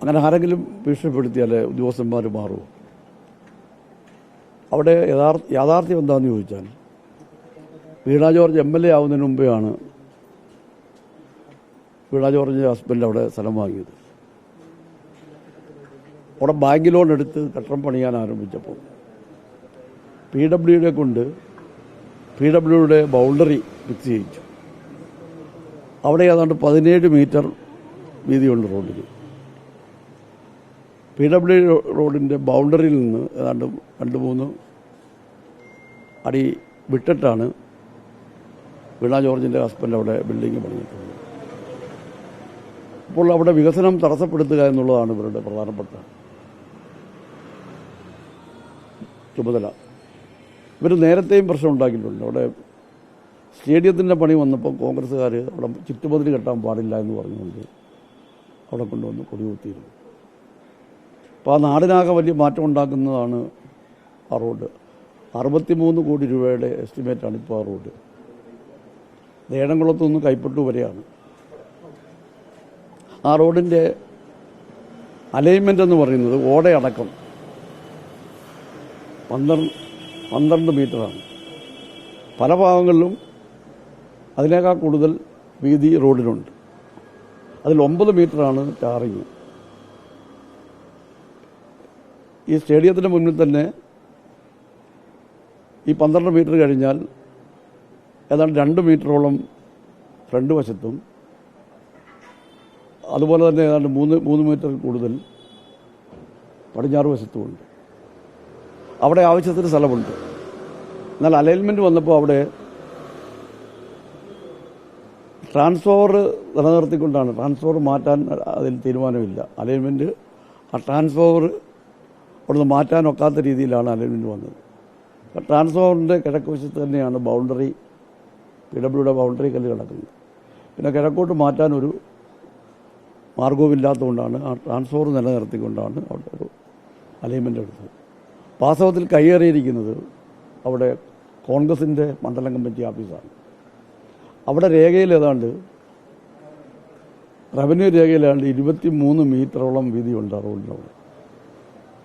അങ്ങനെ ആരെങ്കിലും ഭീഷണിപ്പെടുത്തിയാൽ ഉദ്യോഗസ്ഥന്മാർ മാറുമോ? അവിടെ യാഥാർത്ഥ്യം എന്താണെന്ന് ചോദിച്ചാൽ വീണ ജോർജ് MLA ആവുന്നതിന് മുമ്പെയാണ് വീണ ജോർജിൻ്റെ ഹസ്ബൻഡ് അവിടെ സ്ഥലം വാങ്ങിയത്. അവിടെ ബാങ്ക് ലോൺ എടുത്ത് കെട്ടിടം പണിയാൻ ആരംഭിച്ചപ്പോൾ PWD കൊണ്ട് PWD ബൗണ്ടറി ഫിക്സ് ചെയ്യിച്ചു. അവിടെ ഏതാണ്ട് 17 മീറ്റർ വീതിയുണ്ട് റോഡിൽ. PWD റോഡിൻ്റെ ബൗണ്ടറിയിൽ നിന്ന് ഏതാണ്ട് 2-3 അടി വിട്ടിട്ടാണ് വീണ ജോർജിൻ്റെ ഹസ്ബൻഡ് അവിടെ ബിൽഡിംഗ് പണിഞ്ഞിട്ടുള്ളത്. അപ്പോൾ അവിടെ വികസനം തടസ്സപ്പെടുത്തുക എന്നുള്ളതാണ് ഇവരുടെ പ്രധാനപ്പെട്ട ചുമതല. ഇവർ നേരത്തെയും പ്രശ്നം ഉണ്ടാക്കിയിട്ടുണ്ട്. അവിടെ സ്റ്റേഡിയത്തിൻ്റെ പണി വന്നപ്പോൾ കോൺഗ്രസ്സുകാർ അവിടെ ചുറ്റുമതിൽ കെട്ടാൻ പാടില്ല എന്ന് പറഞ്ഞുകൊണ്ട് അവിടെ കൊണ്ടുവന്ന് കൊടികുത്തിയിരുന്നു. അപ്പോൾ ആ നാടിനാകെ വലിയ മാറ്റം ഉണ്ടാക്കുന്നതാണ് ആ റോഡ്. 63 കോടി രൂപയുടെ എസ്റ്റിമേറ്റാണ് ഇപ്പോൾ ആ റോഡ്. ഏഴംകുളത്തുനിന്ന് കൈപ്പട്ടു വരെയാണ്. ആ റോഡിൻ്റെ അലൈൻമെൻ്റ് എന്ന് പറയുന്നത് ഓടയടക്കം 12 മീറ്ററാണ്. പല ഭാഗങ്ങളിലും അതിനേക്കാൾ കൂടുതൽ വീതി റോഡിനുണ്ട്. അതിൽ 9 മീറ്ററാണ് ടാറിങ്. ഈ സ്റ്റേഡിയത്തിന് മുന്നിൽ തന്നെ ഈ 12 മീറ്റർ കഴിഞ്ഞാൽ ഏതാണ്ട് 2 മീറ്ററോളം ഫ്രണ്ട് വശത്തും അതുപോലെ തന്നെ ഏതാണ്ട് 3 മീറ്റർ കൂടുതൽ പടിഞ്ഞാറ് വശത്തുമുണ്ട്. അവിടെ ആവശ്യത്തിന് സ്ഥലമുണ്ട്. എന്നാൽ അലൈൻമെൻറ്റ് വന്നപ്പോൾ അവിടെ ട്രാൻസ്ഫോർ നിലനിർത്തിക്കൊണ്ടാണ്. ട്രാൻസ്ഫോർ മാറ്റാൻ അതിൽ തീരുമാനമില്ല. അലൈൻമെൻറ്റ് ആ ട്രാൻസ്ഫോർ അവിടുന്ന് മാറ്റാനൊക്കാത്ത രീതിയിലാണ് അലൈൻമെൻറ്റ് വന്നത്. ട്രാൻസ്ഫോറിൻ്റെ കിഴക്ക് വശത്ത് തന്നെയാണ് ബൗണ്ടറി, PWD ബൗണ്ടറി കല്ല് കിടക്കുന്നത്. പിന്നെ കിഴക്കോട്ട് മാറ്റാനൊരു മാർഗവുമില്ലാത്തതുകൊണ്ടാണ് ആ ട്രാൻസ്ഫോർ നിലനിർത്തിക്കൊണ്ടാണ് അവിടെ ഒരു അലൈൻമെൻ്റ് എടുത്തത്. വാസ്തവത്തിൽ കൈയേറിയിരിക്കുന്നത് അവിടെ കോൺഗ്രസിൻ്റെ മണ്ഡലം കമ്മിറ്റി ഓഫീസാണ്. അവിടെ രേഖയിൽ ഏതാണ്ട് റവന്യൂ രേഖയിലാണ്ട് 23 മീറ്ററോളം വീതിയുണ്ട് ആ റോഡിനവിടെ.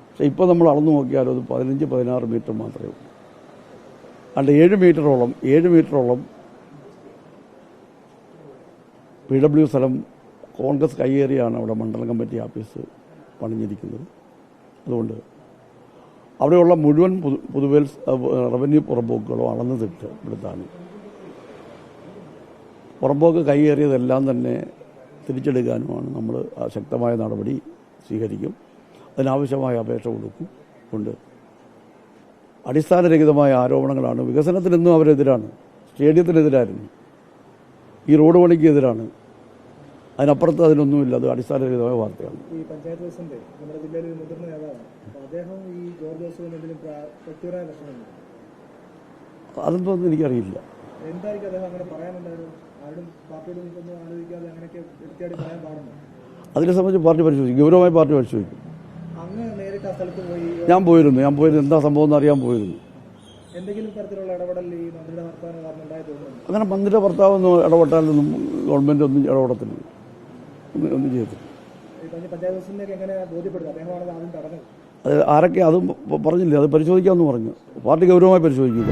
പക്ഷേ ഇപ്പോൾ നമ്മൾ അളന്നു നോക്കിയാലും അത് 15-16 മീറ്റർ മാത്രമേ ഉള്ളൂ. അല്ല 7 മീറ്ററോളം PW സ്ഥലം കോൺഗ്രസ് കൈയേറിയാണ് അവിടെ മണ്ഡലം കമ്മിറ്റി ഓഫീസ് പണിഞ്ഞിരിക്കുന്നത്. അതുകൊണ്ട് അവിടെയുള്ള മുഴുവൻ പൊതുവെ റവന്യൂ പുറമ്പോക്കുകളും അളന്ന് തിട്ടപ്പെടുത്താണ്. പുറമ്പോക്ക് കൈയേറിയതെല്ലാം തന്നെ തിരിച്ചെടുക്കാനുമാണ് നമ്മൾ ശക്തമായ നടപടി സ്വീകരിക്കും. അതിനാവശ്യമായ അപേക്ഷ കൊടുക്കും. കൊണ്ട് അടിസ്ഥാനരഹിതമായ ആരോപണങ്ങളാണ്. വികസനത്തിനെന്നും അവരെതിരാണ്. സ്റ്റേഡിയത്തിനെതിരായിരുന്നു. ഈ റോഡ് പണിക്ക് എതിരാണ്. അതിനപ്പുറത്ത് അതിനൊന്നുമില്ല. അത് അടിസ്ഥാനരഹിതമായ വാർത്തയാണ്. ഈ പഞ്ചായത്ത് പ്രസിഡന്റ് നമ്മുടെ ജില്ലയിൽ മുതിർന്ന നേതാവാണ്. അദ്ദേഹം ഈ ജോർജ് ജോസഫിനെതിരെ വ്യക്തിപരമായ പ്രശ്നമുണ്ട്. അതൊന്നും എനിക്കറിയില്ല. എന്തായിരിക്കും അദ്ദേഹം അങ്ങനെ പറയാനുണ്ടായിരുന്നു? ആരും പാർട്ടിയോട് നിൽക്കുന്നു ആലോചിക്കാതെ അങ്ങനെയൊക്കെ വ്യക്തിയായിട്ട് പറയാൻ പാടുന്നു. അതിനെ സംബന്ധിച്ച് പാർട്ടി പരിശോധിക്കും. ഗൗരവമായി പാർട്ടി പരിശോധിക്കും. അങ്ങ് നേരിട്ട് ആ സ്ഥലത്ത് പോയി? ഞാൻ പോയിരുന്നു. എന്താ സംഭവം എന്ന് അറിയാൻ പോയിരുന്നു. എന്തെങ്കിലും തരത്തിലുള്ള ഇടപെടൽ ഈ മന്ത്രിയുടെ ഭർത്താവിന് കാരണം ഉണ്ടായി തോന്നുന്നു? അങ്ങനെ മന്ത്രിയുടെ ഭർത്താവൊന്നും ഇടപെട്ടാലൊന്നും ഗവൺമെൻറ് ഒന്നും ഇടപെടത്തില്ല. ഒന്നും ചെയ്തില്ല. പഞ്ചായത്ത് പ്രസിഡന്റിനെ എങ്ങനെ ബോധ്യപ്പെടുത്തും? അദ്ദേഹമാണ് ആദ്യം തടഞ്ഞത്. അത് ആരൊക്കെ അതും പറഞ്ഞില്ലേ. അത് പരിശോധിക്കാമെന്ന് പറഞ്ഞു. പാർട്ടി ഗൗരവമായി പരിശോധിക്കുക.